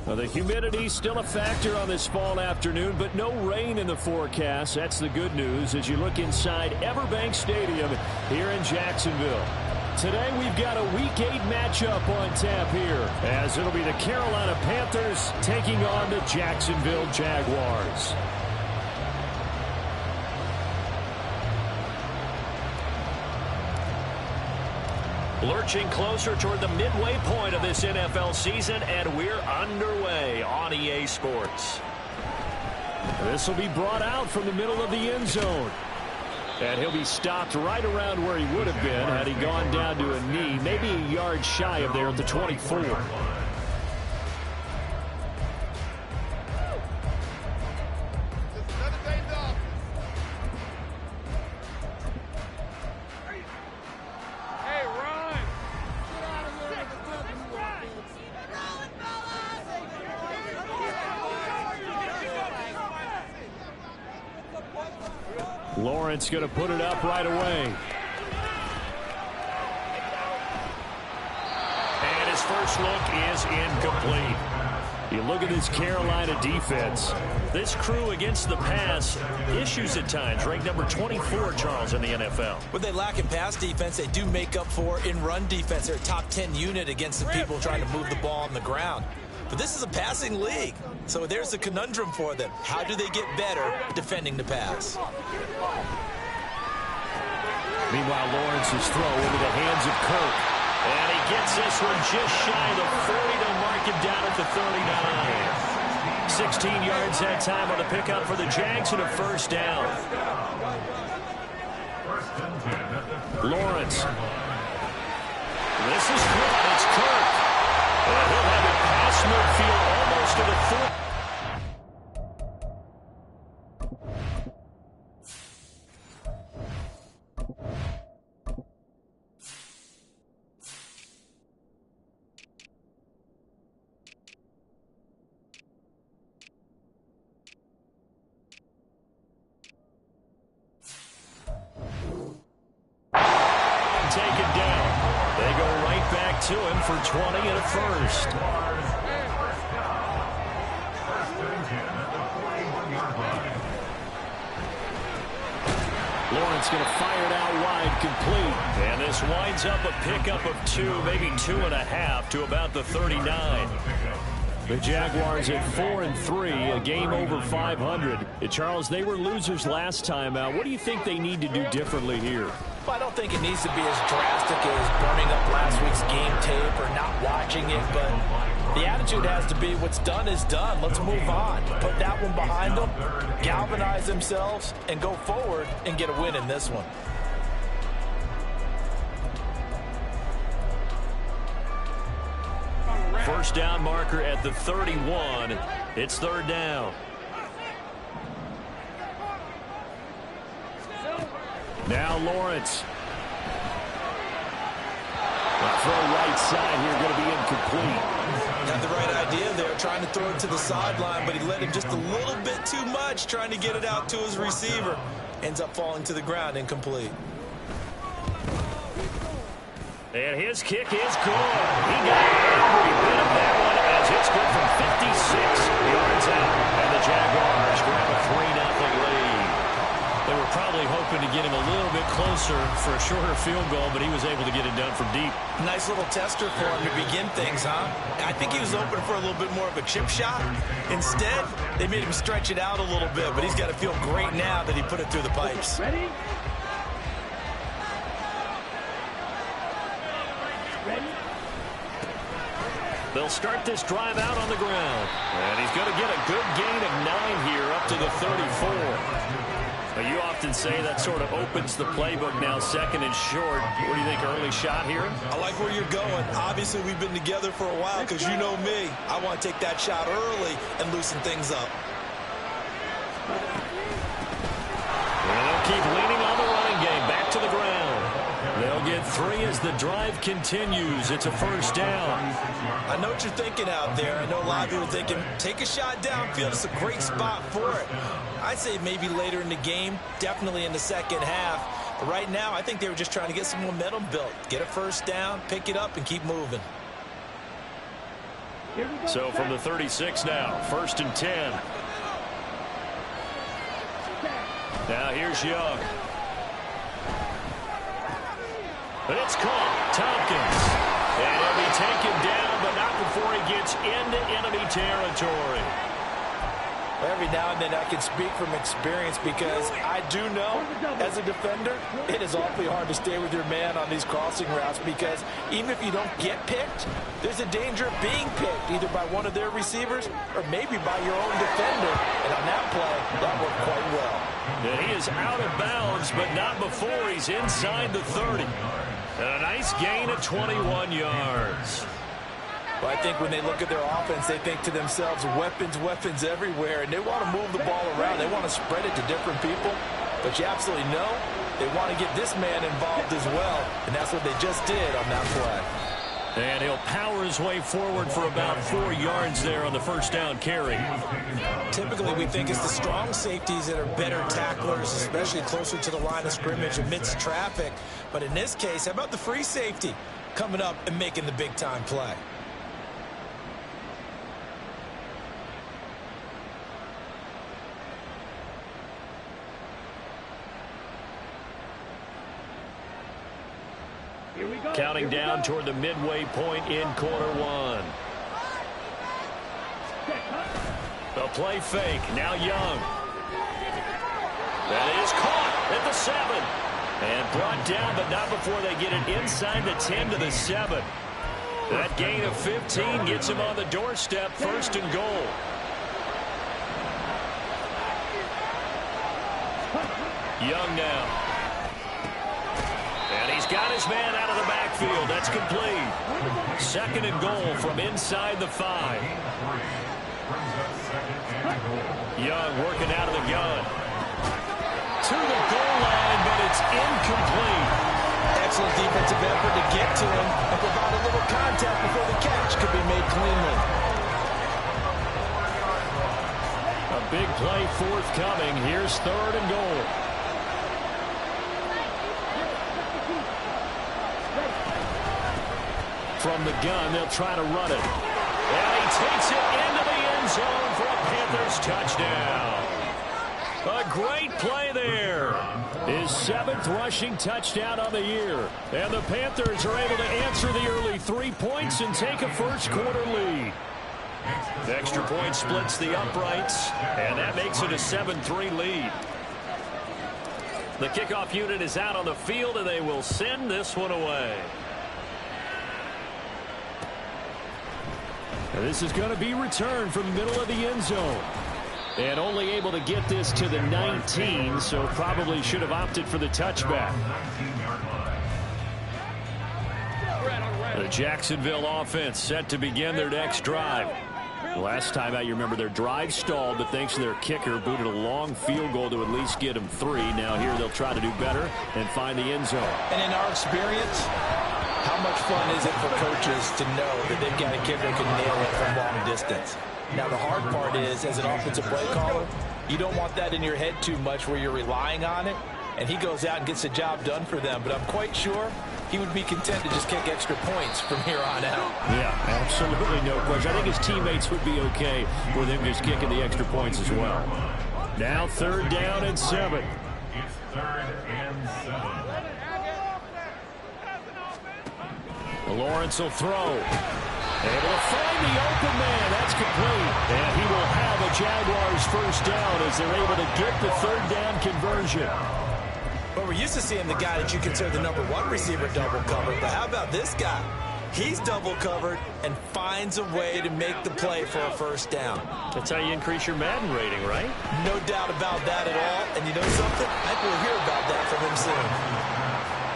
Well, the humidity still a factor on this fall afternoon, but no rain in the forecast. That's the good news as you look inside Everbank Stadium here in Jacksonville. Today we've got a Week 8 matchup on tap here, as it'll be the Carolina Panthers taking on the Jacksonville Jaguars. Lurching closer toward the midway point of this NFL season, and we're underway on EA Sports. This will be brought out from the middle of the end zone. And he'll be stopped right around where he would have been had he gone down to a knee, maybe a yard shy of there at the 24. Lawrence going to put it up right away. And his first look is incomplete. You look at this Carolina defense. This crew against the pass, issues at times. Ranked number 24, Charles, in the NFL. What they lack in pass defense, they do make up for in run defense. They're a top 10 unit against the people trying to move the ball on the ground. But this is a passing league, so there's a conundrum for them. How do they get better defending the pass? Meanwhile, Lawrence's throw into the hands of Kirk. And he gets this one just shy of the 40 to mark him down at the 39. 16 yards that time on the pickup for the Jags and a first down. Lawrence. This is good. It's Kirk. And he'll have it past midfield almost to the 40. Taken down. They go right back to him for 20 and a first. Lawrence going to fire it out wide, complete. And this winds up a pickup of 2, maybe 2.5 to about the 39. The Jaguars at 4-3, a game over 500. Charles, they were losers last time out. What do you think they need to do differently here? Well, I don't think it needs to be as drastic as burning up last week's game tape or not watching it, but the attitude has to be what's done is done. Let's move on. Put that one behind them, galvanize themselves, and go forward and get a win in this one. First down marker at the 31. It's third down. Now Lawrence. The throw right side here going to be incomplete. Got the right idea there, trying to throw it to the sideline, but he let him just a little bit too much, trying to get it out to his receiver. Ends up falling to the ground, incomplete. And his kick is good. He got every bit of that one as it's good from 56 yards out. And the Jaguars grab a 3-0 lead. They were probably hoping to get him a little bit closer for a shorter field goal, but he was able to get it done from deep. Nice little tester for him to begin things, huh? I think he was open for a little bit more of a chip shot. Instead, they made him stretch it out a little bit, but he's got to feel great now that he put it through the pipes. Ready? They'll start this drive out on the ground. And he's going to get a good gain of 9 here up to the 34. Now, you often say that sort of opens the playbook now, second and short. What do you think, early shot here? I like where you're going. Obviously, we've been together for a while because you know me. I want to take that shot early and loosen things up. Well, they'll keep leaning on the running game. Back to the ground. They'll get 3 as the drive continues. It's a first down. I know what you're thinking out there. I know a lot of people are thinking, take a shot downfield. It's a great spot for it. I'd say maybe later in the game, definitely in the second half. But right now, I think they were just trying to get some momentum built. Get a first down, pick it up, and keep moving. So from the 36 now, 1st and 10. Now here's Young. And it's caught. Tompkins. And he'll be taken down, but not before he gets into enemy territory. Every now and then I can speak from experience because I do know, as a defender, it is awfully hard to stay with your man on these crossing routes because even if you don't get picked, there's a danger of being picked either by one of their receivers or maybe by your own defender. And on that play, that worked quite well. And he is out of bounds, but not before he's inside the 30. And a nice gain of 21 yards. Well, I think when they look at their offense, they think to themselves, weapons, weapons everywhere, and they want to move the ball around. They want to spread it to different people. But you absolutely know they want to get this man involved as well, and that's what they just did on that play. And he'll power his way forward for about 4 yards there on the first down carry. Typically, we think it's the strong safeties that are better tacklers, especially closer to the line of scrimmage amidst traffic. But in this case, how about the free safety coming up and making the big-time play? Counting down toward the midway point in quarter one. The play fake. Now Young. That is caught at the 7. And brought down, but not before they get it inside the 10 to the 7. That gain of 15 gets him on the doorstep, 1st and goal. Young now. And he's got his man out of the backfield. That's complete. 2nd and goal from inside the 5. Young working out of the gun. To the goal line, but it's incomplete. Excellent defensive effort to get to him and provide a little contact before the catch could be made cleanly. A big play forthcoming. Here's 3rd and goal. From the gun, they'll try to run it. And he takes it into the end zone for a Panthers touchdown. A great play there. His 7th rushing touchdown on the year. And the Panthers are able to answer the early 3 points and take a first-quarter lead. The extra point splits the uprights, and that makes it a 7-3 lead. The kickoff unit is out on the field, and they will send this one away. And this is going to be returned from the middle of the end zone. And only able to get this to the 19, so probably should have opted for the touchback. The Jacksonville offense set to begin their next drive. Last time out, you remember their drive stalled, but thanks to their kicker, booted a long field goal to at least get them 3. Now here they'll try to do better and find the end zone. And in our experience, how much fun is it for coaches to know that they've got a kicker who can nail it from long distance? Now, the hard part is, as an offensive play caller, you don't want that in your head too much where you're relying on it, and he goes out and gets the job done for them. But I'm quite sure he would be content to just kick extra points from here on out. Yeah, absolutely no question. I think his teammates would be okay with him just kicking the extra points as well. Now 3rd down and 7. It's 3rd and 7. Lawrence will throw. Able to find the open man. That's complete. And he will have a Jaguars first down as they're able to get the 3rd down conversion. But we're used to seeing the guy that you consider the number 1 receiver double covered. But how about this guy? He's double covered and finds a way to make the play for a first down. That's how you increase your Madden rating, right? No doubt about that at all. And you know something? I think we'll hear about that from him soon.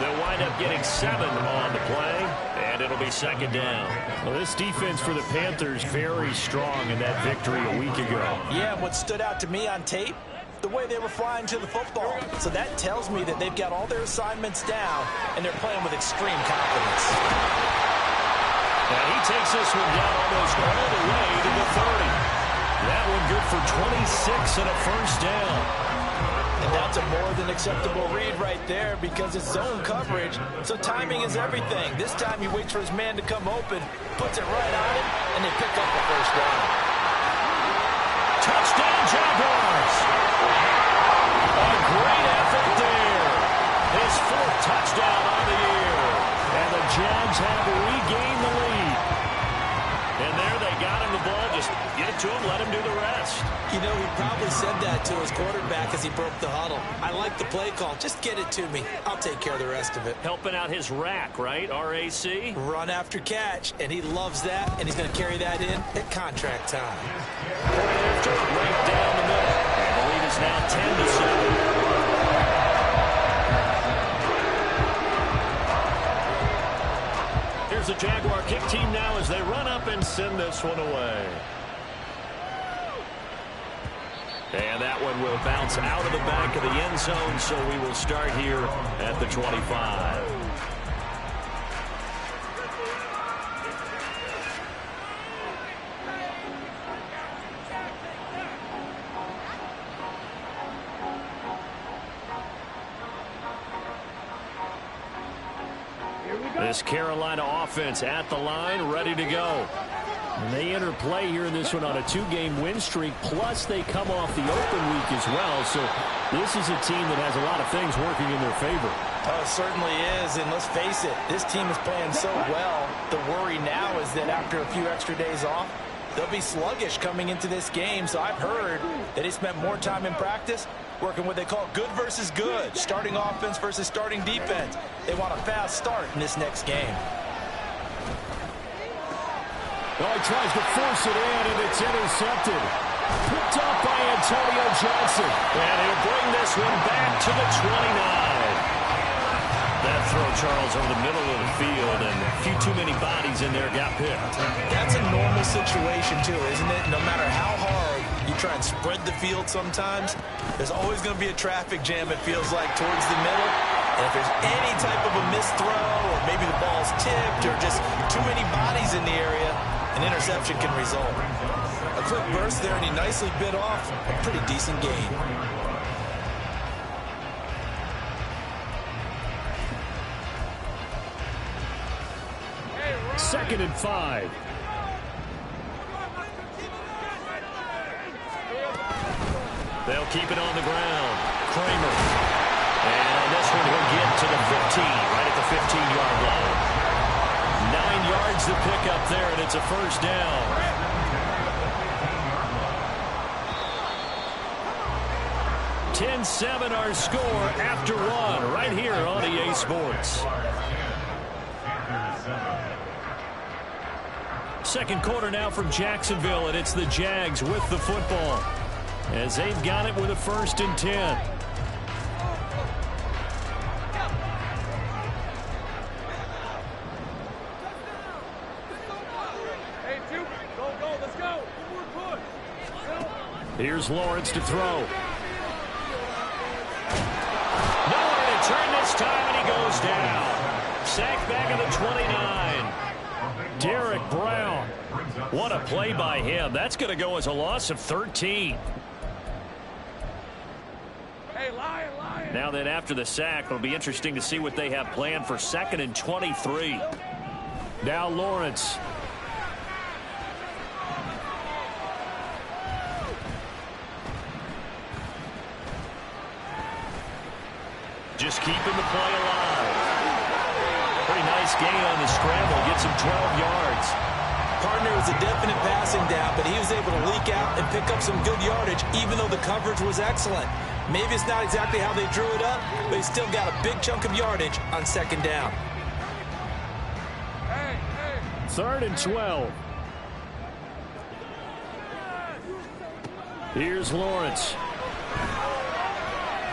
They'll wind up getting 7 on the play, and it'll be 2nd down. Well, this defense for the Panthers very strong in that victory a week ago. Yeah, what stood out to me on tape, the way they were flying to the football. So that tells me that they've got all their assignments down, and they're playing with extreme confidence. And he takes this one down almost all the way to the 30. That one good for 26 and a first down. And that's a more than acceptable read right there because it's zone coverage, so timing is everything. This time he waits for his man to come open, puts it right on him, and they pick up the first down. Touchdown, Jaguars! A great effort there. His fourth touchdown on the year. And the Jags have regained the lead. And there they got him the ball. Just get it to him, let him do the rest. You know, he probably said that to his quarterback as he broke the huddle. I like the play call. Just get it to me. I'll take care of the rest of it. Helping out his rack, right? RAC? Run after catch, and he loves that, and he's going to carry that in at contract time. After right down the middle. And the lead is now 10-7. Here's the Jaguar kick team now as they run up and send this one away. And that one will bounce out of the back of the end zone, so we will start here at the 25. This Carolina offense at the line, ready to go. And they enter play here in this one on a 2-game win streak, plus they come off the open week as well. So this is a team that has a lot of things working in their favor. Oh, it certainly is, and let's face it, this team is playing so well. The worry now is that after a few extra days off, they'll be sluggish coming into this game. So I've heard that they spent more time in practice working what they call good versus good, starting offense versus starting defense. They want a fast start in this next game. Oh, he tries to force it in, and it's intercepted. Picked up by Antonio Johnson. And he'll bring this one back to the 29. That throw, Charles, over the middle of the field, and a few too many bodies in there got picked. That's a normal situation, too, isn't it? No matter how hard you try and spread the field sometimes, there's always going to be a traffic jam, it feels like, towards the middle. And if there's any type of a missed throw, or maybe the ball's tipped, or just too many bodies in the area, an interception can result. A quick burst there, and he nicely bit off a pretty decent gain. Second and 5. They'll keep it on the ground. Kramer. And on this one, he'll get to the 15, right at the 15-yard line. 9 yards to pick up there, and it's a first down. (10-7) our score after one, right here on EA Sports. Second quarter now from Jacksonville, and it's the Jags with the football as they've got it with a 1st and 10. Here's Lawrence to throw. Nowhere to turn this time, and he goes down. Sacked back at the 29. Derek Brown. What a play by him. That's going to go as a loss of 13. Now then, after the sack, it'll be interesting to see what they have planned for 2nd and 23. Now Lawrence. Just keeping the play alive. Pretty nice gain on the scramble. Gets him 12 yards. Partner was a definite passing down, but he was able to leak out and pick up some good yardage, even though the coverage was excellent. Maybe it's not exactly how they drew it up, but he still got a big chunk of yardage on 2nd down. 3rd and 12. Here's Lawrence.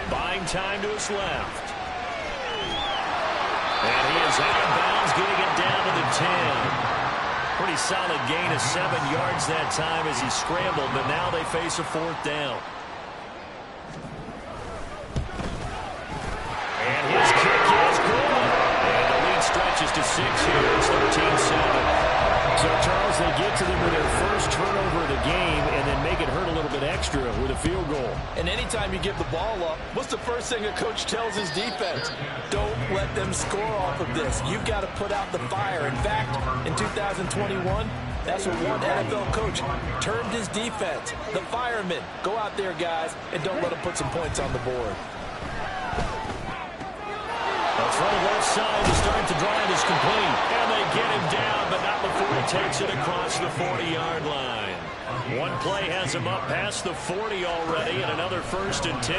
Buying time to his left. And he is out of bounds, getting it down to the 10. Pretty solid gain of 7 yards that time as he scrambled, but now they face a 4th down. And his kick is good. And the lead stretches to 6 here. It's 13-7. So, Charles, they get to them with their first turnover of the game and then make it hurt a little bit extra with a field goal. And anytime you give the ball up, what's the first thing a coach tells his defense? Don't let them score off of this. You've got to put out the fire. In fact, in 2021, that's what one NFL coach termed his defense, the firemen. Go out there, guys, and don't let them put some points on the board. The throw left side to start the drive is complete. And they get him down, but not before he takes it across the 40-yard line. One play has him up past the 40 already, and another 1st and 10.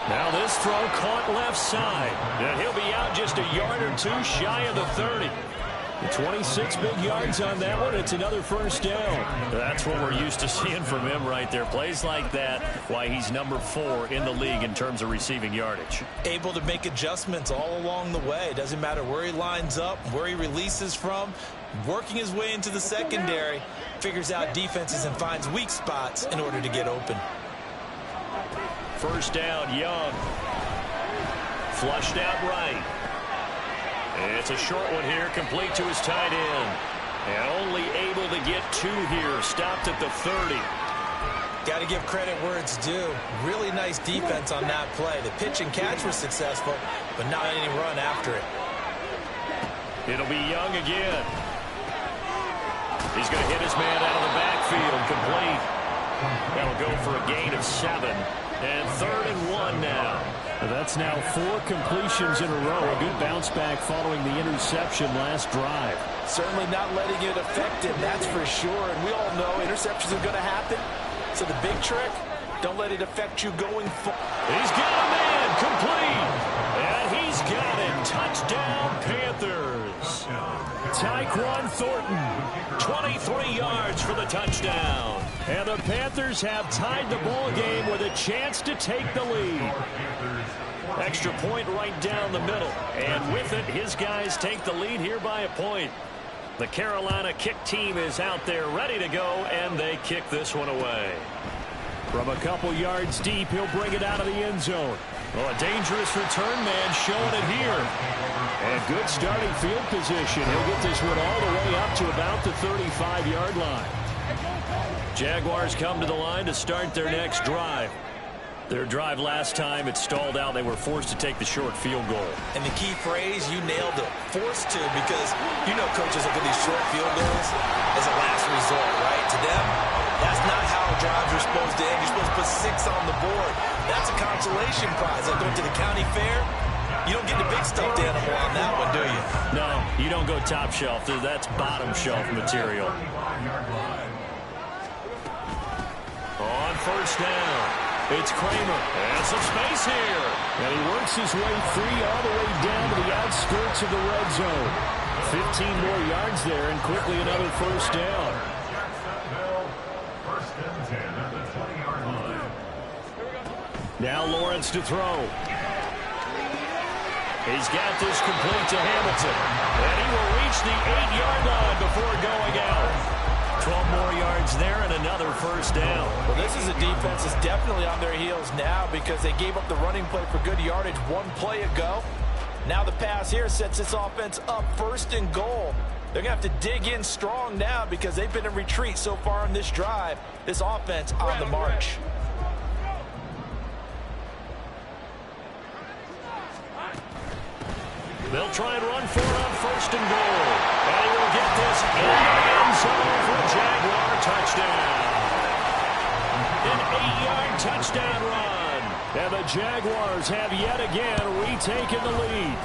Now this throw caught left side. And he'll be out just a yard or two shy of the 30. 26 big yards on that one. It's another 1st down. That's what we're used to seeing from him right there. Plays like that, why he's number 4 in the league in terms of receiving yardage. Able to make adjustments all along the way. Doesn't matter where he lines up, where he releases from. Working his way into the secondary. Figures out defenses and finds weak spots in order to get open. 1st down, Young. Flushed out right. It's a short one here, complete to his tight end. And only able to get 2 here, stopped at the 30. Got to give credit where it's due. Really nice defense on that play. The pitch and catch was successful, but not any run after it. It'll be Young again. He's going to hit his man out of the backfield, complete. That'll go for a gain of 7. And 3rd and 1 now. That's now 4 completions in a row. A good bounce back following the interception last drive. Certainly not letting it affect him, that's for sure. And we all know interceptions are going to happen. So the big trick, don't let it affect you going forward. He's got a man, complete. And he's got him. Touchdown, Panthers. Tyquan Thornton, 23 yards for the touchdown. And the Panthers have tied the ball game with a chance to take the lead. Extra point right down the middle. And with it, his guys take the lead here by a point. The Carolina kick team is out there ready to go, and they kick this one away. From a couple yards deep, he'll bring it out of the end zone. Well, a dangerous return man showing it here. And good starting field position. He'll get this one all the way up to about the 35-yard line. Jaguars come to the line to start their next drive. Their drive last time, it stalled out. They were forced to take the short field goal. And the key phrase, you nailed it. Forced to, because you know coaches look at these short field goals as a last resort, right? To them, that's not how drives are supposed to end. You're supposed to put 6 on the board. That's a consolation prize. Like going to the county fair, you don't get the big stuffed animal on that one, do you? No, you don't go top shelf. That's bottom shelf material. On 1st down, it's Kramer. And some space here. And he works his way free all the way down to the outskirts of the red zone. 15 more yards there, and quickly another 1st down. Now Lawrence to throw. He's got this complete to Hamilton. And he will reach the 8-yard line before going out. 12 more yards there and another 1st down. Well, this is a defense that's definitely on their heels now because they gave up the running play for good yardage 1 play ago. Now the pass here sets this offense up 1st and goal. They're going to have to dig in strong now because they've been in retreat so far in this drive. This offense on the march. They'll try and run for it on 1st and goal. And he will get this in the end zone for a Jaguar touchdown. An 8-yard touchdown run. And the Jaguars have yet again retaken the lead.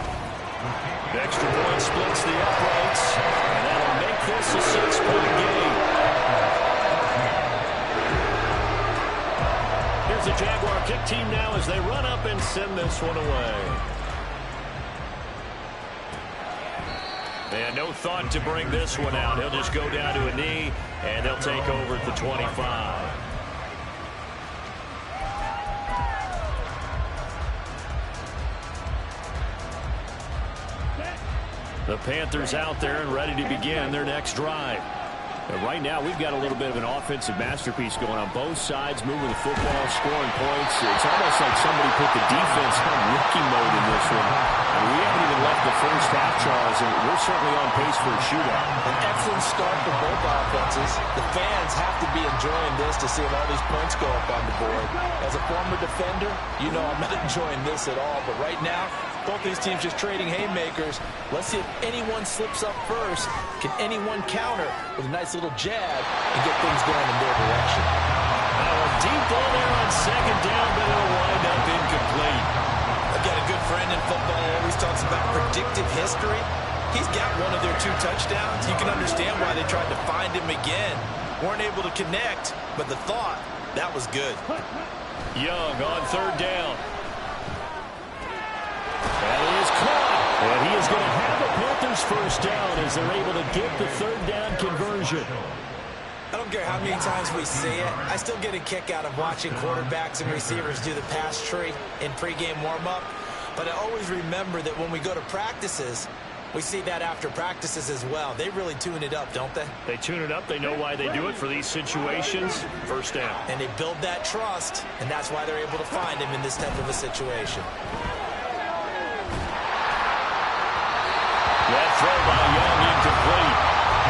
Extra point splits the uprights. And that'll make this a 6-point game. Here's the Jaguar kick team now as they run up and send this one away. And no thought to bring this one out. He'll just go down to a knee, and they'll take over at the 25. The Panthers out there and ready to begin their next drive. And right now, we've got a little bit of an offensive masterpiece going on both sides, moving the football, scoring points. It's almost like somebody put the defense on rookie mode in this one. And we haven't even left the first half, Charles, and we're certainly on pace for a shootout. An excellent start for both offenses. The fans have to be enjoying this to see all these points go up on the board. As a former defender, you know I'm not enjoying this at all. But right now, both these teams just trading haymakers. Let's see if anyone slips up first. Can anyone counter with a nice little jab and get things going in their direction? A deep ball there on second down, but it'll wind up incomplete. I've got a good friend in football who always talks about predictive history. He's got one of their 2 touchdowns. You can understand why they tried to find him again. Weren't able to connect, but the thought, that was good. Young on third down. That is caught. And he is going to have the Panthers first down as they're able to get the third down conversion. I don't care how many times we see it. I still get a kick out of watching quarterbacks and receivers do the pass tree in pregame warm-up. But I always remember that when we go to practices, we see that after practices as well. They really tune it up, don't they? They tune it up. They know why they do it for these situations. First down. And they build that trust, and that's why they're able to find him in this type of a situation. That throw by Young incomplete.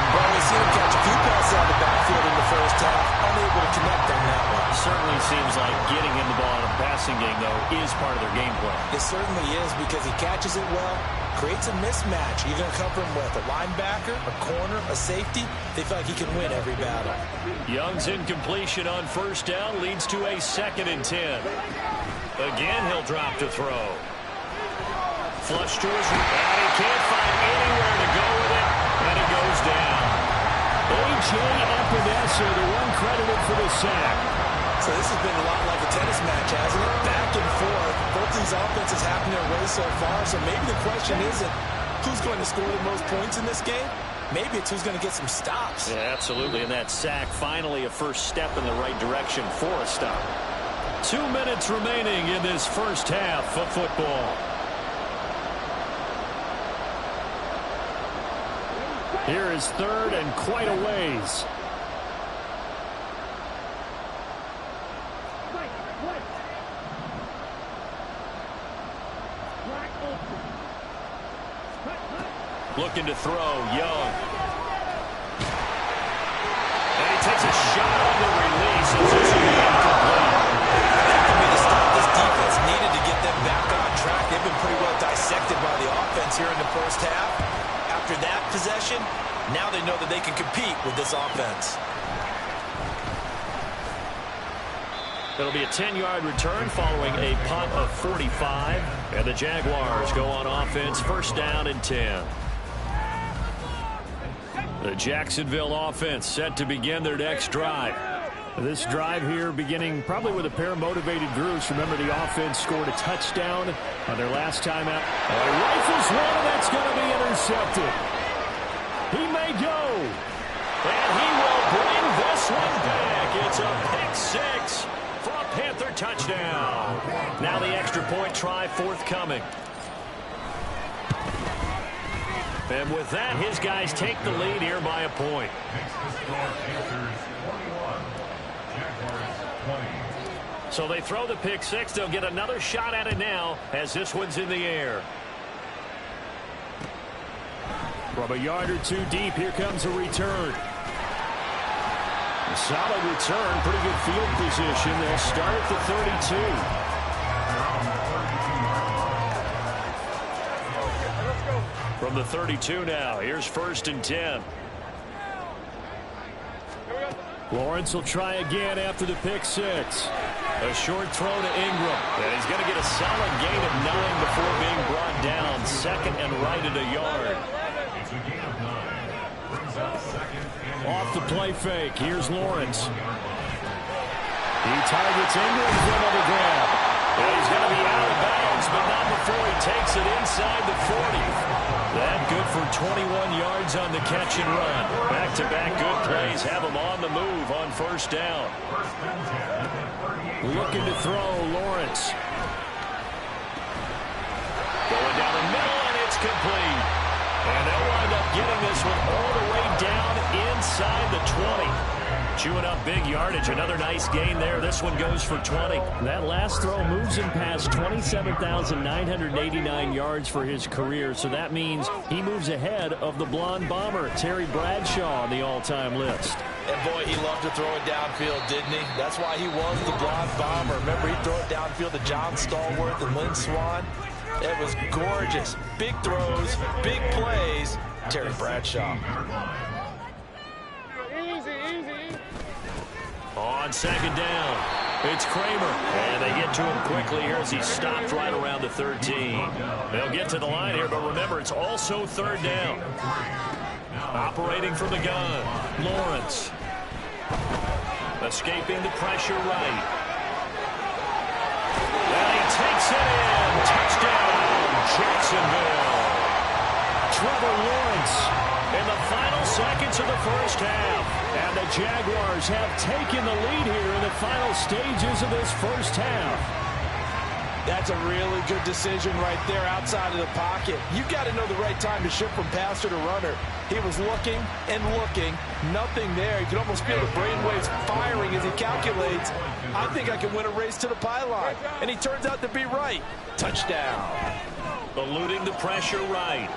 Well, we see him catch a few passes out of the backfield in the first half. Unable to connect on that one. Certainly seems like getting him the ball in a passing game, though, is part of their game plan. It certainly is because he catches it well, creates a mismatch. You're going to cover him with a linebacker, a corner, a safety. They feel like he can win every battle. Young's incompletion on first down leads to a 2nd and 10. Again, he'll drop to throw. Flush to his right, and he can't find anywhere to go with it, and it goes down. A.J. Epinesa, the one credited for the sack. So this has been a lot like a tennis match, hasn't it? Back and forth. Both these offenses having their way so far, so maybe the question isn't who's going to score the most points in this game. Maybe it's who's going to get some stops. Yeah, absolutely, and that sack finally a first step in the right direction for a stop. 2 minutes remaining in this first half of football. Here is third and quite a ways. Looking to throw, Young. And he takes a shot on the release. This is incomplete. That could be the stop this defense needed to get them back on track. They've been pretty well dissected by the offense here in the first half. After that possession, now they know that they can compete with this offense. It'll be a 10-yard return following a punt of 45. And the Jaguars go on offense, first down and 10. The Jacksonville offense set to begin their next drive. This drive here beginning probably with a pair of motivated groups. Remember, the offense scored a touchdown on their last time out. Rifles one, and that's going to be intercepted. He may go. And he will bring this one back. It's a pick six for a Panther touchdown. Now the extra point try forthcoming. And with that, his guys take the lead here by a point. So they throw the pick six. They'll get another shot at it now as this one's in the air. From a yard or two deep, here comes a return. A solid return, pretty good field position. They'll start at the 32. From the 32 now, here's first and 10. Lawrence will try again after the pick six. A short throw to Ingram. And he's going to get a solid gain of 9 before being brought down. Second and right at a yard. Off the play fake. Here's Lawrence. He targets Ingram for another grab. And he's going to be out of bounds, but not before he takes it inside the 40. That good for 21 yards on the catch and run. Back-to-back good plays have him on the move on first down. Looking to throw, Lawrence. Going down the middle, and it's complete. And they'll wind up getting this one all the way down inside the 20. Chewing up big yardage. Another nice gain there. This one goes for 20. That last throw moves him past 27,989 yards for his career. So that means he moves ahead of the blonde bomber, Terry Bradshaw, on the all-time list. And boy, he loved to throw it downfield, didn't he? That's why he was the blonde bomber. Remember, he'd throw it downfield to John Stallworth and Lynn Swann. It was gorgeous. Big throws, big plays. Terry Bradshaw. On second down, it's Kramer. And they get to him quickly here as he stopped right around the 13. They'll get to the line here, but remember, it's also third down. Operating from the gun, Lawrence. Escaping the pressure right. And he takes it in. Touchdown, Jacksonville. Trevor Lawrence in the final seconds of the first half. And the Jaguars have taken the lead here in the final stages of this first half. That's a really good decision right there outside of the pocket. You've got to know the right time to shift from passer to runner. He was looking and looking, nothing there. You can almost feel the brainwaves firing as he calculates, I think I can win a race to the pylon. And he turns out to be right. Touchdown. Eluding the pressure right.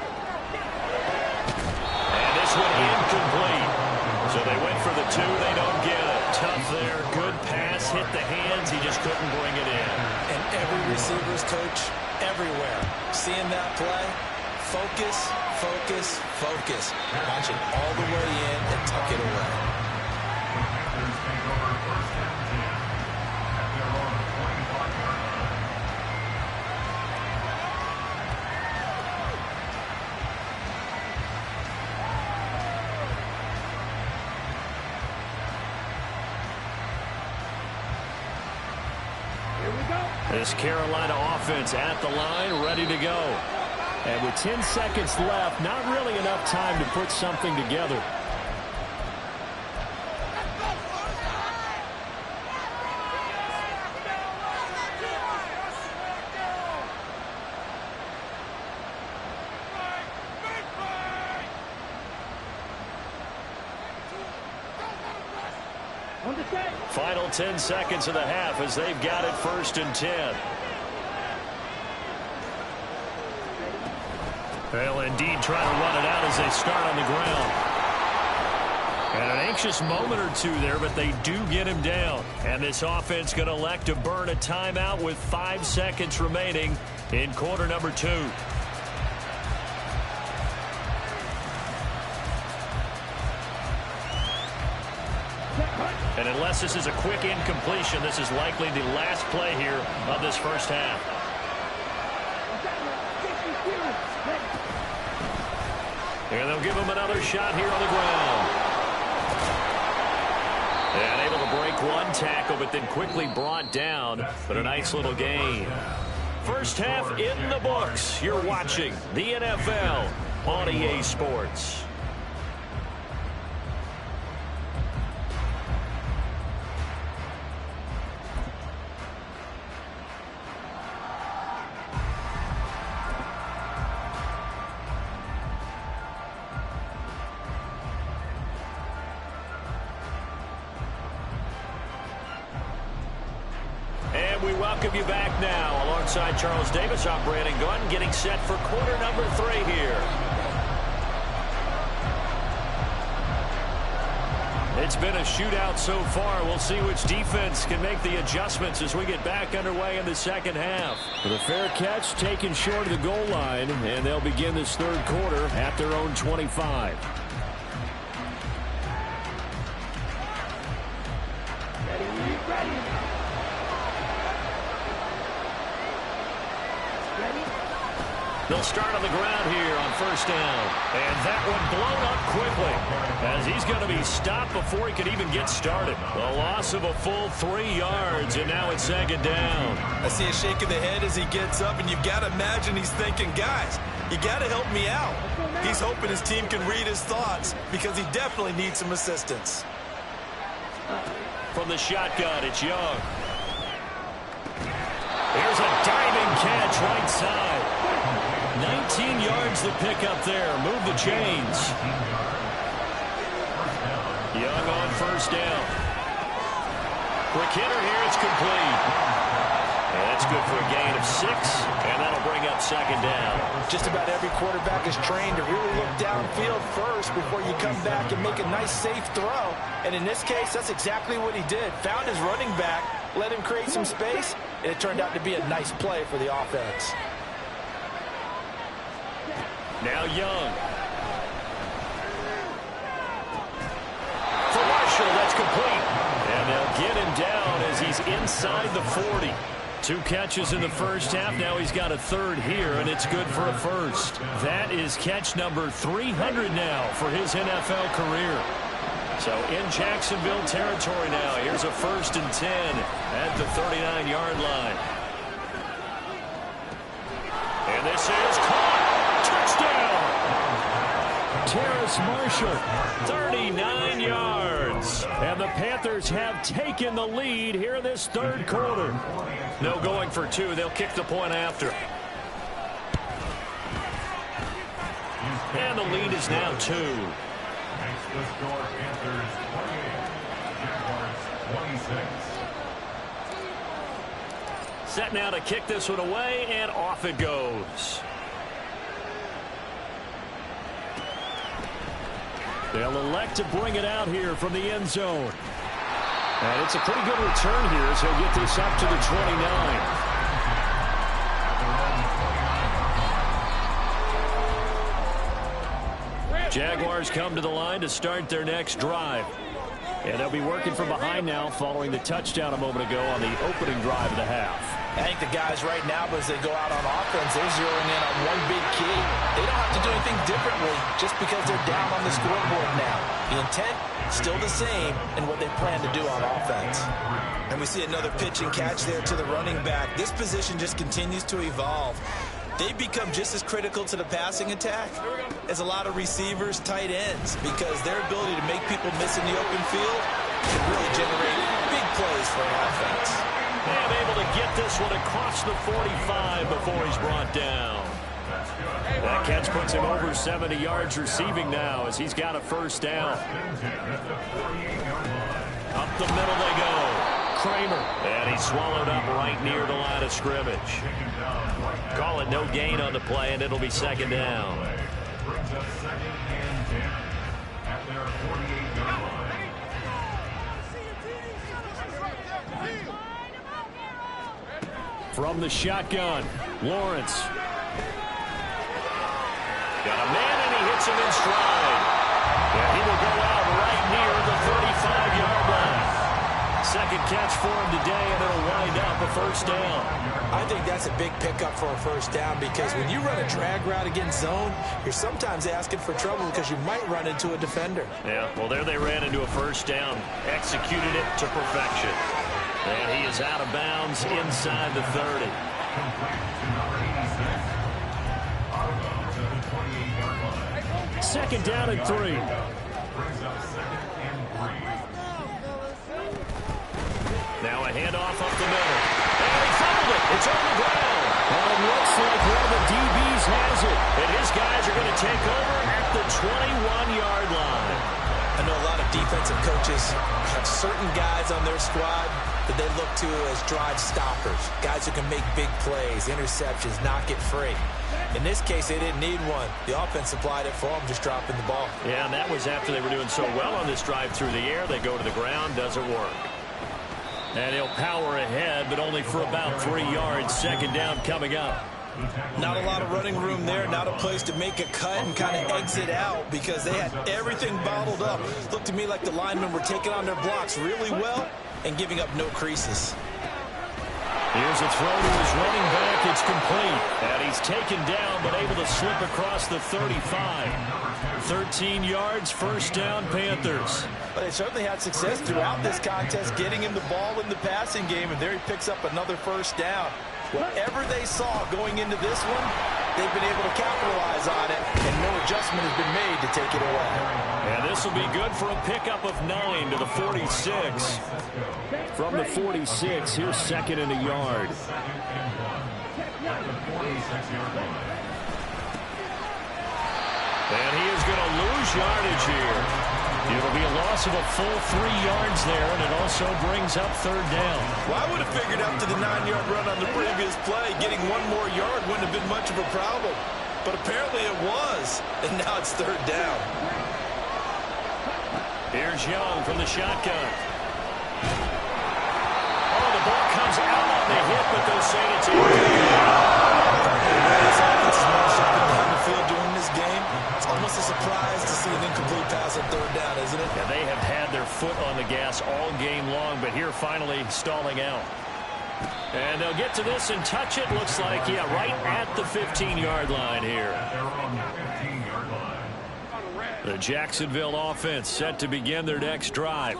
And this one incomplete. So they went for the two, they don't get it. Tough there, good pass, hit the hands, he just couldn't bring it in. And every receiver's coach everywhere, seeing that play, focus, focus, focus. Watch it all the way in and tuck it away. This Carolina offense at the line, ready to go. And with 10 seconds left, not really enough time to put something together. Final 10 seconds of the half as they've got it 1st and 10. They'll indeed try to run it out as they start on the ground. And an anxious moment or two there, but they do get him down. And this offense going to elect to burn a timeout with 5 seconds remaining in quarter number 2. And unless this is a quick incompletion, this is likely the last play here of this first half. And they'll give him another shot here on the ground. And able to break one tackle, but then quickly brought down. But a nice little gain. First half in the books. You're watching the NFL on EA Sports. We welcome you back now. Alongside Charles Davis, I'm Brandon Gunn, getting set for quarter number 3 here. It's been a shootout so far. We'll see which defense can make the adjustments as we get back underway in the second half. The fair catch taken short of the goal line, and they'll begin this third quarter at their own 25. They'll start on the ground here on first down. And that one blown up quickly as he's going to be stopped before he can even get started. A loss of a full 3 yards, and now it's second down. I see a shake of the head as he gets up, and you've got to imagine he's thinking, guys, you got to help me out. He's hoping his team can read his thoughts because he definitely needs some assistance. From the shotgun, it's Young. Here's a diving catch right side. 19 yards to pick up there. Move the chains. Young on first down. Quick hitter here. It's complete. And that's good for a gain of 6, and that'll bring up second down. Just about every quarterback is trained to really look downfield first before you come back and make a nice, safe throw. And in this case, that's exactly what he did. Found his running back, let him create some space, and it turned out to be a nice play for the offense. Now Young. For Marshall, that's complete. And they'll get him down as he's inside the 40. 2 catches in the first half. Now he's got a third here, and it's good for a first. That is catch number 300 now for his NFL career. So in Jacksonville territory now. Here's a 1st and 10 at the 39-yard line. And this is caught. Touchdown! Terrace Marshall, 39 yards. And the Panthers have taken the lead here in this third quarter. No going for 2. They'll kick the point after. And the lead is now 2. Makes the score Panthers 28, Jaguars 26. Set now to kick this one away, and off it goes. They'll elect to bring it out here from the end zone. And it's a pretty good return here as he'll get this up to the 29. Jaguars come to the line to start their next drive. And they'll be working from behind now following the touchdown a moment ago on the opening drive of the half. I think the guys right now, as they go out on offense, they're zeroing in on one big key. They don't have to do anything differently just because they're down on the scoreboard now. The intent, still the same in what they plan to do on offense. And we see another pitch and catch there to the running back. This position just continues to evolve. They become just as critical to the passing attack as a lot of receivers, tight ends, because their ability to make people miss in the open field can really generate big plays for an offense. And able to get this one across the 45 before he's brought down. That catch puts him over 70 yards receiving now as he's got a first down. Up the middle they go. Kramer. And he's swallowed up right near the line of scrimmage. Call it no gain on the play, and it'll be second down. From the shotgun, Lawrence. Got a man, and he hits him in stride. And he will go out right near the 35-yard line. Second catch for him today, and it'll wind up a first down. I think that's a big pickup for a first down because when you run a drag route against zone, you're sometimes asking for trouble because you might run into a defender. Yeah, well, there they ran into a first down. Executed it to perfection. And he is out of bounds inside the 30. Second down and 3. Now a handoff up the middle. And he fumbled it. It's on the ground. Well, it looks like one of the DBs has it. And his guys are going to take over at the 21-yard line. I know a lot of defensive coaches have certain guys on their squad that they look to as drive stoppers, guys who can make big plays, interceptions, knock it free. In this case, they didn't need one. The offense supplied it for them, just dropping the ball. Yeah, and that was after they were doing so well on this drive through the air. They go to the ground, doesn't work. And he'll power ahead, but only for about 3 yards. Second down coming up. Not a lot of running room there, not a place to make a cut and kind of exit out because they had everything bottled up. Looked to me like the linemen were taking on their blocks really well and giving up no creases. Here's a throw to his running back. It's complete. And he's taken down, but able to slip across the 35. 13 yards, first down, Panthers. But they certainly had success throughout this contest, getting him the ball in the passing game, and there he picks up another first down. Whatever they saw going into this one, they've been able to capitalize on it, and no adjustment has been made to take it away. And this will be good for a pickup of 9 to the 46. From the 46, here's second and a yard. And he is going to lose yardage here. It'll be a loss of a full 3 yards there, and it also brings up third down. Well, I would have figured after the 9-yard run on the previous play, getting 1 more yard wouldn't have been much of a problem. But apparently it was, and now it's third down. Here's Young from the shotgun. Oh, the ball comes out on the hit, but they'll say it's incomplete. This offense is marching up and down the field during this game. It's almost a surprise to see an incomplete pass on third down, isn't it? Yeah, they have had their foot on the gas all game long, but here finally stalling out. And they'll get to this and touch it. Looks like, yeah, right at the 15-yard line here. They're on the 15-yard line. The Jacksonville offense set to begin their next drive.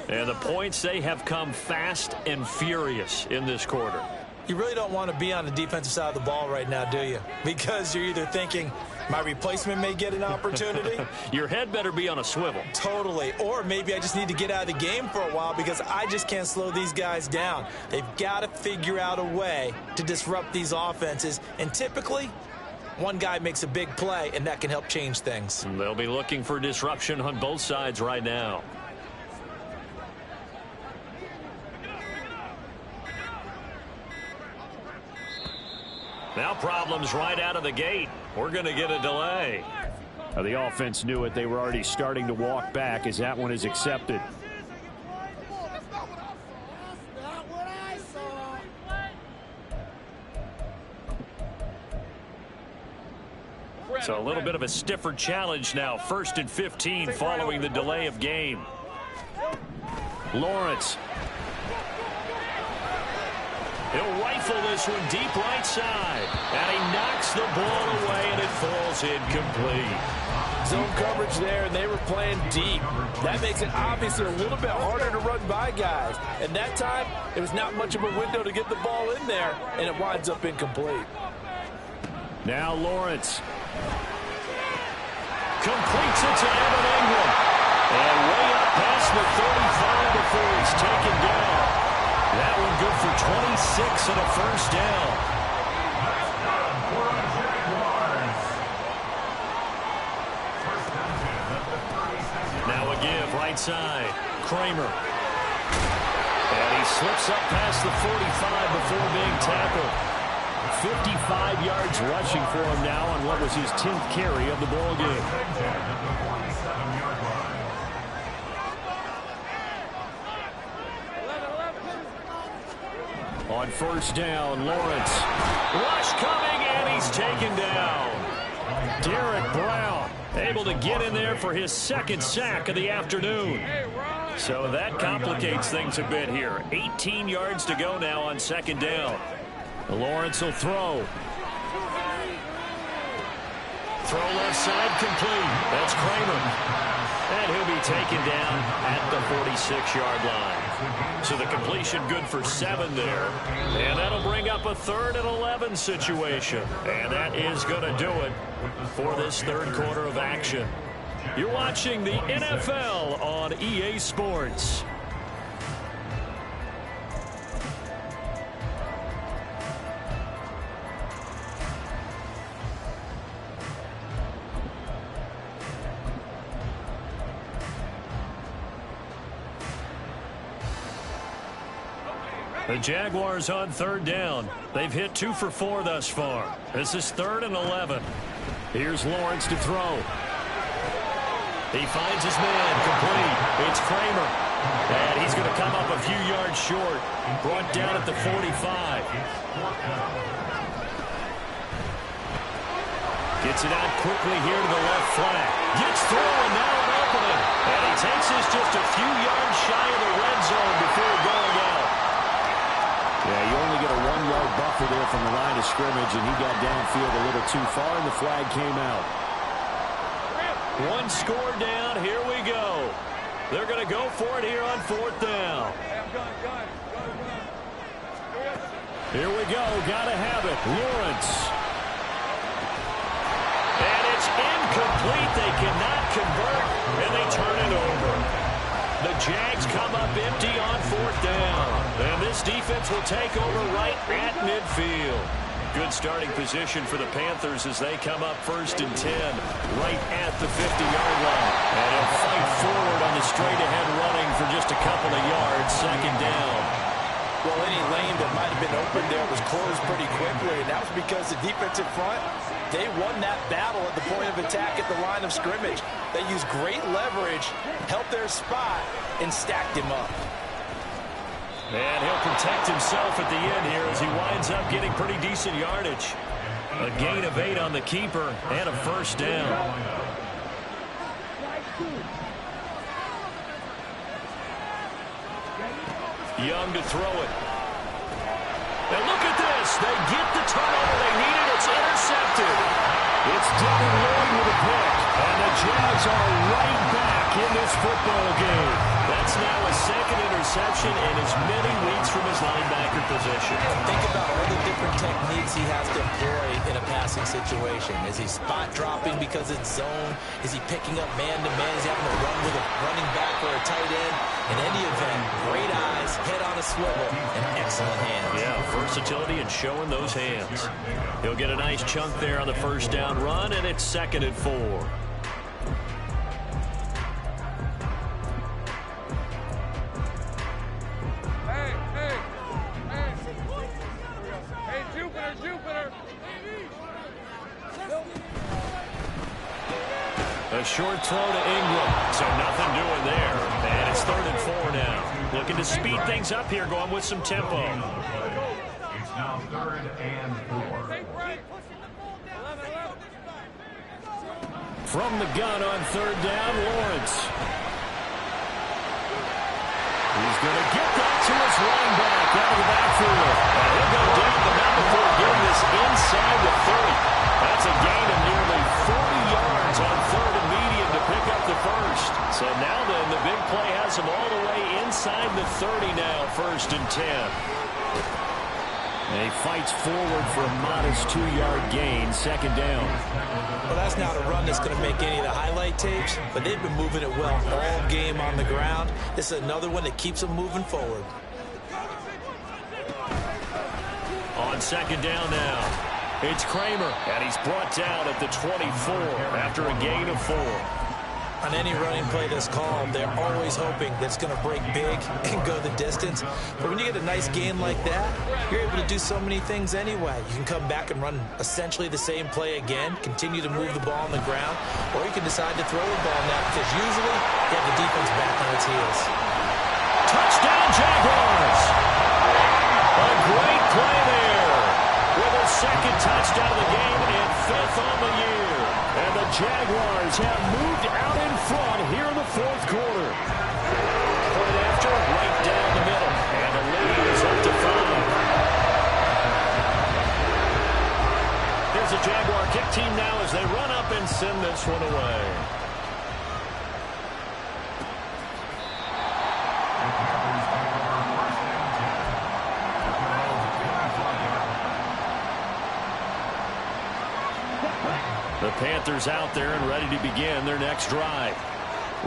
And the points, they have come fast and furious in this quarter. You really don't want to be on the defensive side of the ball right now, do you? Because you're either thinking, my replacement may get an opportunity. Your head better be on a swivel. Totally. Or maybe I just need to get out of the game for a while because I just can't slow these guys down. They've got to figure out a way to disrupt these offenses. And typically, one guy makes a big play, and that can help change things. And they'll be looking for disruption on both sides right now. Now problems right out of the gate. We're going to get a delay. The offense knew it. They were already starting to walk back as that one is accepted. So a little bit of a stiffer challenge now. 1st and 15 following the delay of game. Lawrence. He'll rifle this one deep right side. And he knocks the ball away, and it falls incomplete. Zone coverage there, and they were playing deep. That makes it obviously a little bit harder to run by guys. And that time, it was not much of a window to get the ball in there, and it winds up incomplete. Now Lawrence. Completes it to Evan Ingram. And way up past the 35 before it's taken down. That one good for 26 and a first down. Now a give right side. Kramer. And he slips up past the 45 before being tackled. 55 yards rushing for him now on what was his 10th carry of the ball game. On first down, Lawrence. Rush coming, and he's taken down. Derek Brown able to get in there for his 2nd sack of the afternoon. So that complicates things a bit here. 18 yards to go now on 2nd down. Lawrence will throw. Throw left side complete. That's Kramer. And he'll be taken down at the 46-yard line. So the completion good for 7 there. And that'll bring up a 3rd and 11 situation. And that is going to do it for this 3rd quarter of action. You're watching the NFL on EA Sports. The Jaguars on 3rd down. They've hit 2 for 4 thus far. This is 3rd and 11. Here's Lawrence to throw. He finds his man complete. It's Kramer. And he's going to come up a few yards short. Brought down at the 45. Gets it out quickly here to the left flat. Gets through and now an opening. And he takes this just a few yards shy of the red zone before going out. Yeah, you only get a 1-yard buffer there from the line of scrimmage, and he got downfield a little too far, and the flag came out. 1 score down. Here we go. They're going to go for it here on 4th down. Here we go. Got to have it. Lawrence. And it's incomplete. They cannot convert, and they turn it over. The Jags come up empty on 4th down. And this defense will take over right at midfield. Good starting position for the Panthers as they come up 1st and 10 right at the 50-yard line. And he'll fight forward on the straight-ahead running for just a couple of yards, 2nd down. Well, any lane that might have been open there was closed pretty quickly, and that was because the defensive front, they won that battle at the point of attack at the line of scrimmage. They used great leverage, helped their spot, and stacked him up. And he'll protect himself at the end here as he winds up getting pretty decent yardage. A gain of 8 on the keeper and a 1st down. Young to throw it. And look at this. They get the turnover they needed. It's intercepted. It's Devin Lloyd with a pick. And the Jags are right back in this football game. That's now a 2nd interception in as many weeks from his linebacker position. Think about all the different techniques he has to employ in a passing situation. Is he spot dropping because it's zone? Is he picking up man-to-man? Is he having to run with a running back or a tight end? In any event, great eyes, head on a swivel, and excellent hands. Yeah, versatility and showing those hands. He'll get a nice chunk there on the 1st down run, and it's 2nd and 4. A short throw to Ingram, so nothing doing there. And it's 3rd and 4 now. Looking to speed things up here, going with some tempo. It's now 3rd and 4. From the gun on 3rd down, Lawrence. He's going to get that to his running back out of the backfield. And he'll go down the mound before getting this inside the 30. That's a gain of nearly 40 yards on 3rd and medium to pick up the 1st. So now then, the big play has him all the way inside the 30 now, 1st and 10. And he fights forward for a modest 2-yard gain, 2nd down. Well, that's not a run that's going to make any of the highlight tapes, but they've been moving it well all game on the ground. This is another one that keeps them moving forward. On 2nd down now. It's Kramer, and he's brought down at the 24 after a gain of 4. On any running play that's called, they're always hoping that it's going to break big and go the distance. But when you get a nice gain like that, you're able to do so many things anyway. You can come back and run essentially the same play again, continue to move the ball on the ground, or you can decide to throw the ball now because usually you have the defense back on its heels. Touchdown, Jaguars! A great play there. With a 2nd touchdown of the game and 5th on the year. And the Jaguars have moved out in front here in the 4th quarter. Point after, right down the middle. And the lead is up to 5. Here's the Jaguar kick team now as they run up and send this one away. The Panthers out there and ready to begin their next drive.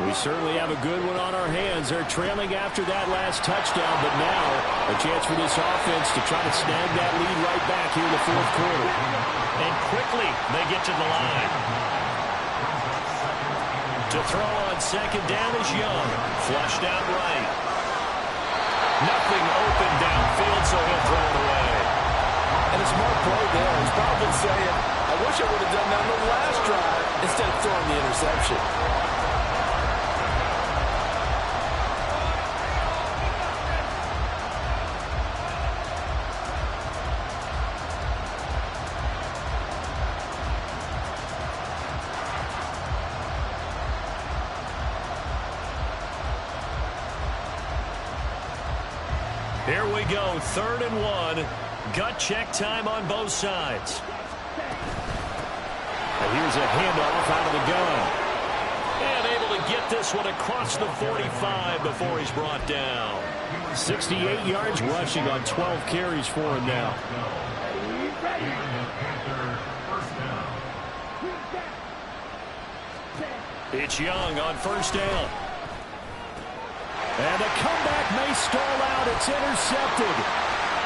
We certainly have a good one on our hands. They're trailing after that last touchdown, but now a chance for this offense to try to snag that lead right back here in the 4th quarter. And quickly they get to the line. To throw on 2nd down is Young. Flushed out right. Nothing open downfield, so he'll throw it away. And a smart play there. He's probably saying, I wish I would have done that on the last drive instead of throwing the interception. Here we go, 3rd and 1. Gut check time on both sides. And here's a handoff out of the gun. And able to get this one across the 45 before he's brought down. 68 yards rushing on 12 carries for him now. It's Young on 1st down. And the comeback may stall out. It's intercepted.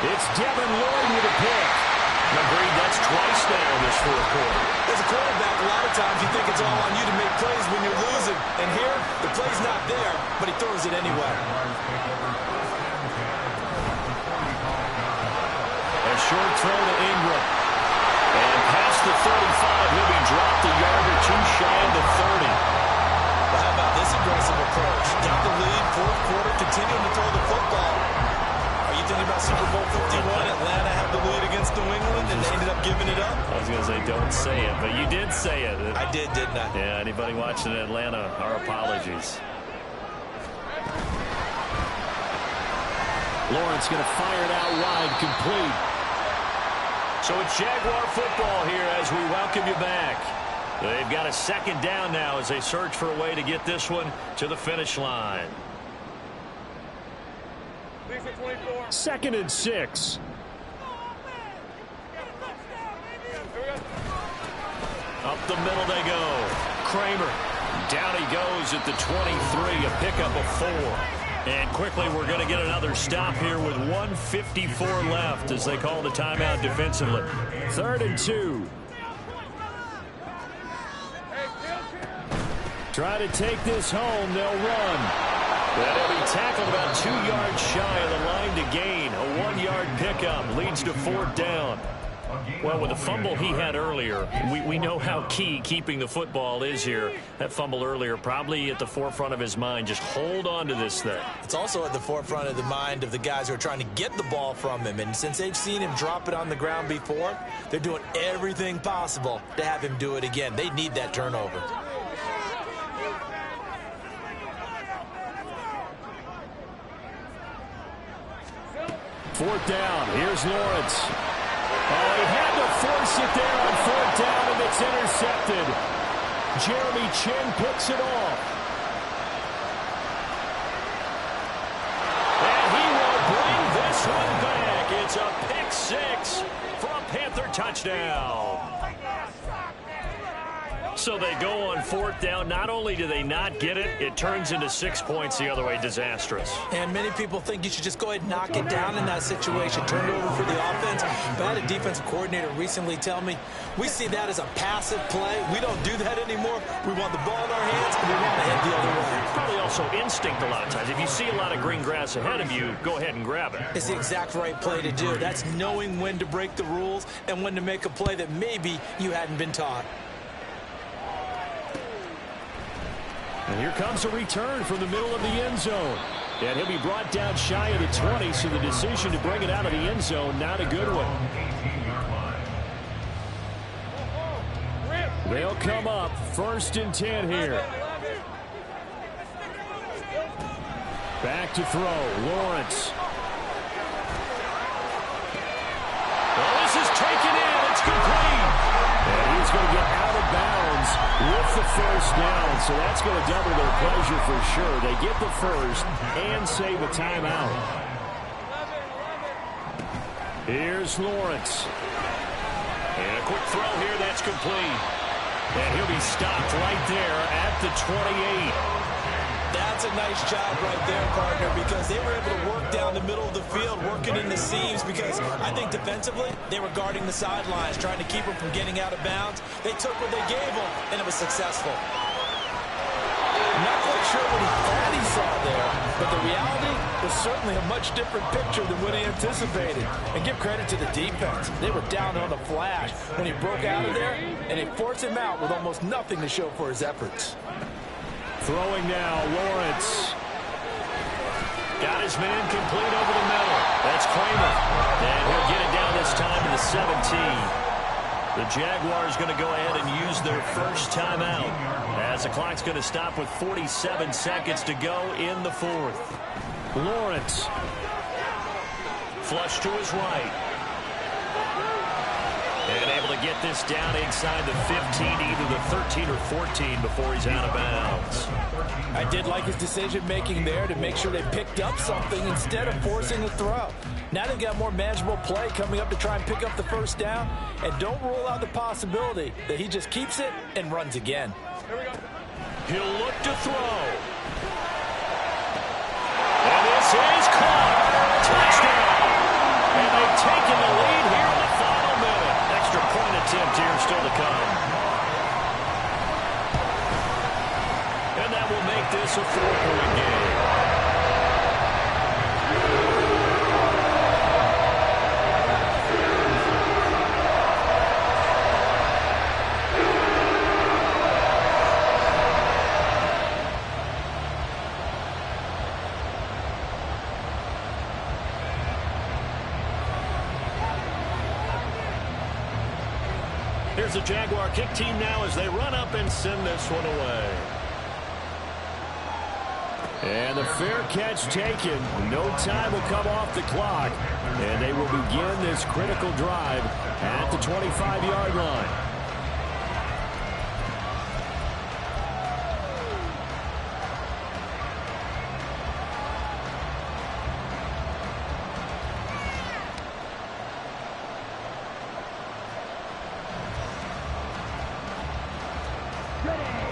It's Devin Lloyd with a pick. Agreed, that's twice now in this fourth quarter. As a quarterback, a lot of times you think it's all on you to make plays when you're losing. And here, the play's not there, but he throws it anyway. A short throw to Ingram. And past the 35, he'll be dropped a yard or two shy of the 30. Well, how about this aggressive approach? Got the lead, fourth quarter, continuing to throw the football. Are you thinking about Super Bowl 51? Atlanta had the lead against New England, and they ended up giving it up? I was going to say, don't say it, but you did say it. I did, didn't I? Yeah, anybody watching Atlanta, our apologies. Lawrence going to fire it out wide, complete. So it's Jaguar football here as we welcome you back. They've got a second down now as they search for a way to get this one to the finish line. 2nd and 6. Up the middle they go. Kramer. Down he goes at the 23, a pickup of 4. And quickly we're going to get another stop here with 1:54 left as they call the timeout defensively. 3rd and 2. Try to take this home. They'll run. That'll be tackled about 2 yards shy of the line to gain. A 1-yard pickup leads to 4th down. Well, with the fumble he had earlier, we know how key keeping the football is here. That fumble earlier probably at the forefront of his mind. Just hold on to this thing. It's also at the forefront of the mind of the guys who are trying to get the ball from him. And since they've seen him drop it on the ground before, they're doing everything possible to have him do it again. They need that turnover. Fourth down. Here's Lawrence. Oh, he had to force it there on 4th down, and it's intercepted. Jeremy Chin picks it off. And he will bring this one back. It's a pick 6 for a Panther touchdown. So they go on 4th down. Not only do they not get it, it turns into 6 points the other way. Disastrous. And many people think you should just go ahead and knock it down in that situation. Turn it over for the offense. But I had a defensive coordinator recently tell me, we see that as a passive play. We don't do that anymore. We want the ball in our hands, and we want to head the other way. Probably also instinct a lot of times. If you see a lot of green grass ahead of you, go ahead and grab it. It's the exact right play to do. That's knowing when to break the rules and when to make a play that maybe you hadn't been taught. And here comes a return from the middle of the end zone. And he'll be brought down shy of the 20, so the decision to bring it out of the end zone, not a good one. They'll come up 1st and 10 here. Back to throw. Lawrence. Well, this is taken in. It's complete. And he's going to get out of bounds with the first down. So that's going to double their pleasure for sure. They get the first and save a timeout. Here's Lawrence. And a quick throw here. That's complete. And he'll be stopped right there at the 28. That's a nice job right there, partner, because they were able to work down the middle of the field, working in the seams, because I think defensively, they were guarding the sidelines, trying to keep them from getting out of bounds. They took what they gave them, and it was successful. Not quite sure what he thought he saw there, but the reality was certainly a much different picture than what he anticipated. And give credit to the defense. They were down on the flash when he broke out of there, and they forced him out with almost nothing to show for his efforts. Throwing now, Lawrence. Got his man complete over the middle. That's Kramer. And he'll get it down this time to the 17. The Jaguars going to go ahead and use their first timeout as the clock's going to stop with 47 seconds to go in the 4th. Lawrence. Flush to his right. And able to get this down inside the 15, either the 13 or 14 before he's out of bounds. I did like his decision-making there to make sure they picked up something instead of forcing a throw. Now they've got more manageable play coming up to try and pick up the first down. And don't rule out the possibility that he just keeps it and runs again. He'll look to throw. And this is caught. Touchdown. And they've taken the lead here in the final minute. still to come. And that will make this a 4-point game. Here's the Jaguar kick team now as they run up and send this one away. And the fair catch taken. No time will come off the clock. And they will begin this critical drive at the 25-yard line.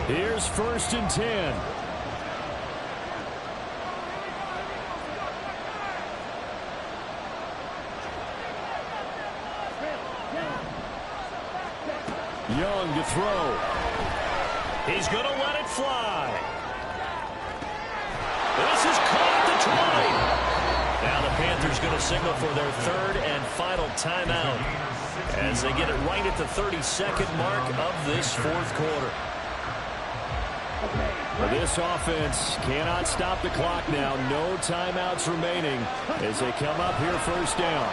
Here's 1st and 10. Young to throw. He's going to let it fly. This is caught at the 20. Now the Panthers going to signal for their 3rd and final timeout as they get it right at the 32nd mark of this 4th quarter. This offense cannot stop the clock now. No timeouts remaining as they come up here 1st down.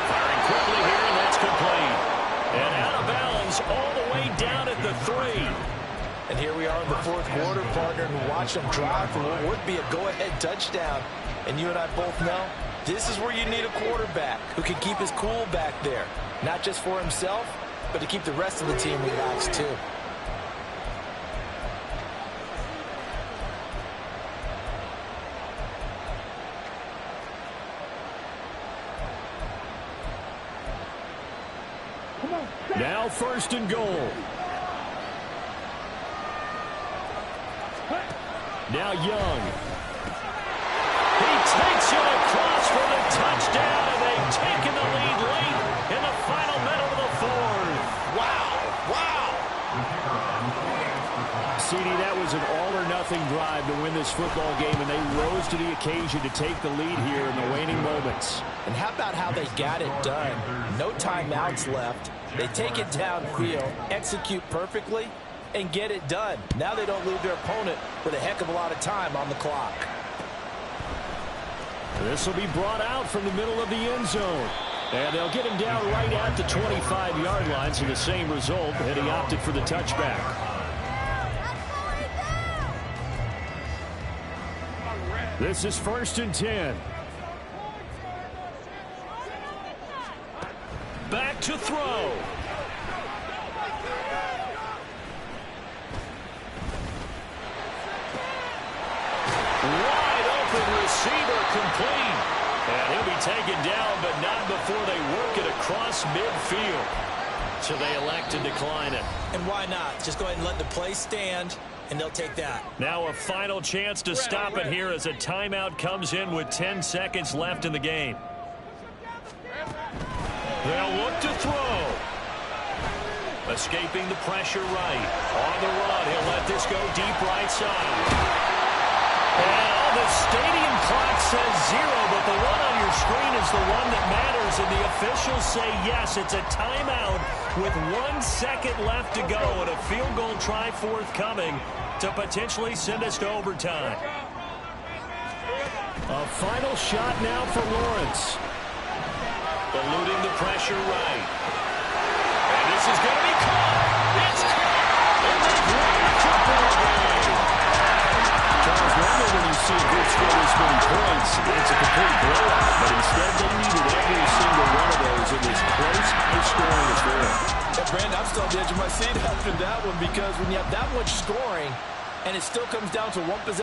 Firing quickly here, and that's complete. And out of bounds all the way down at the 3. And here we are in the 4th quarter, partner, and watch them drive for what would be a go-ahead touchdown. And you and I both know this is where you need a quarterback who can keep his cool back there. Not just for himself, but to keep the rest of the team relaxed too. Now 1st and goal. Now Young. He takes it across for the touchdown, and they've taken the lead late in the final minute of the 4th. Wow. CD, that was an all-or-nothing drive to win this football game, and they rose to the occasion to take the lead here in the waning moments. And how about how they got it done? No timeouts left. They take it downfield, execute perfectly, and get it done. Now they don't leave their opponent with a heck of a lot of time on the clock. This will be brought out from the middle of the end zone. And they'll get him down right at the 25-yard line, so the same result, and he opted for the touchback. This is 1st and 10. Back to throw. Wide open receiver complete. And he'll be taken down, but not before they work it across midfield. So they elect to decline it. And why not? Just go ahead and let the play stand, and they'll take that. Now a final chance to stop it here as a timeout comes in with 10 seconds left in the game. They'll look to throw. Escaping the pressure right. On the run, he'll let this go deep right side. And the stadium clock says 0, but the one on your screen is the one that matters, and the officials say yes, it's a timeout with 1 second left to go, and a field goal try forthcoming to potentially send us to overtime. A final shot now for Lawrence. Eluding the pressure right. And this is going to be caught. It's caught. And they've won the football game. Charles, normally when you see a group score this many points, it's a complete blowout. But instead, they needed every single one of those in this close, high-scoring affair. Yeah, Brandon, I'm still on the edge of my seat after that one, because when you have that much scoring and it still comes down to one possession,